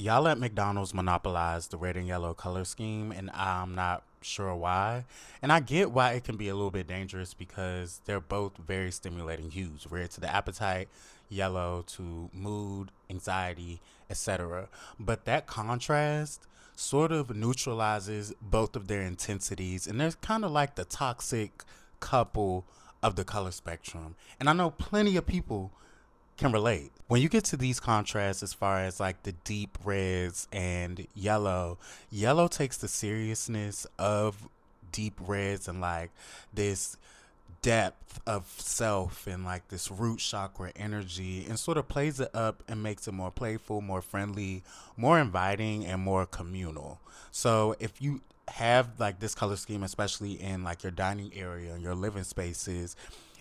Y'all at McDonald's monopolized the red and yellow color scheme, and I'm not sure why. And I get why it can be a little bit dangerous because they're both very stimulating hues. Red to the appetite, yellow to mood, anxiety, etc. But that contrast sort of neutralizes both of their intensities, and they're kind of like the toxic couple of the color spectrum. And I know plenty of people can relate. When you get to these contrasts, as far as like the deep reds and yellow, yellow takes the seriousness of deep reds and like this depth of self and like this root chakra energy and sort of plays it up and makes it more playful, more friendly, more inviting, and more communal. So if you have like this color scheme, especially in like your dining area and your living spaces,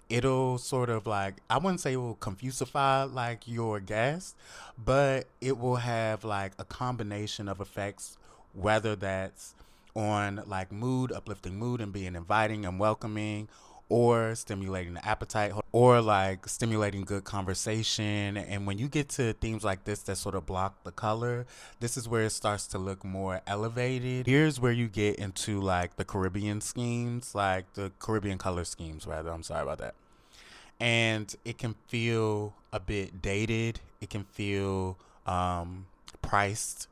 it'll sort of like, I wouldn't say it will confusify like your guest, but it will have like a combination of effects, whether that's on like mood, uplifting mood and being inviting and welcoming, or stimulating the appetite, or like stimulating good conversation. And when you get to themes like this that sort of block the color, this is where it starts to look more elevated. Here's where you get into like the Caribbean schemes, like the Caribbean color schemes, rather. I'm sorry about that. And it can feel a bit dated. It can feel priced,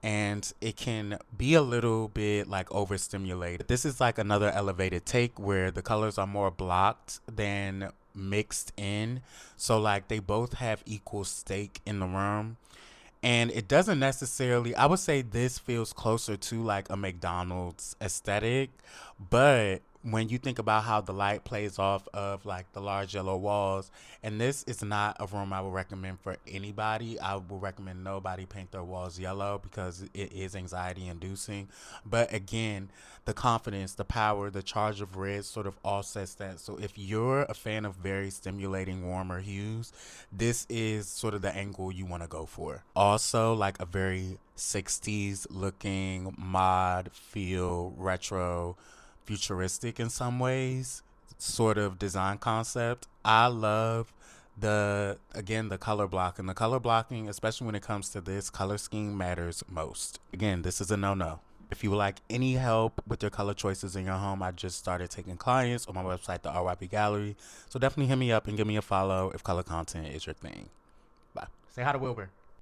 and it can be a little bit like overstimulated. This is like another elevated take where the colors are more blocked than mixed in. So like they both have equal stake in the room. And it doesn't necessarily, I would say this feels closer to like a McDonald's aesthetic, but when you think about how the light plays off of like the large yellow walls, and this is not a room I would recommend for anybody. I would recommend nobody paint their walls yellow because it is anxiety inducing. But again, the confidence, the power, the charge of red sort of offsets that. So if you're a fan of very stimulating, warmer hues, this is sort of the angle you want to go for. Also, like a very 60s looking mod feel, retro, futuristic in some ways sort of design concept. I love the color block, and the color blocking, especially when it comes to this color scheme, matters most. Again, this is a no-no. If you would like any help with your color choices in your home, I just started taking clients on my website, the RYP Gallery. So definitely hit me up and give me a follow if color content is your thing. Bye. Say hi to Wilbur.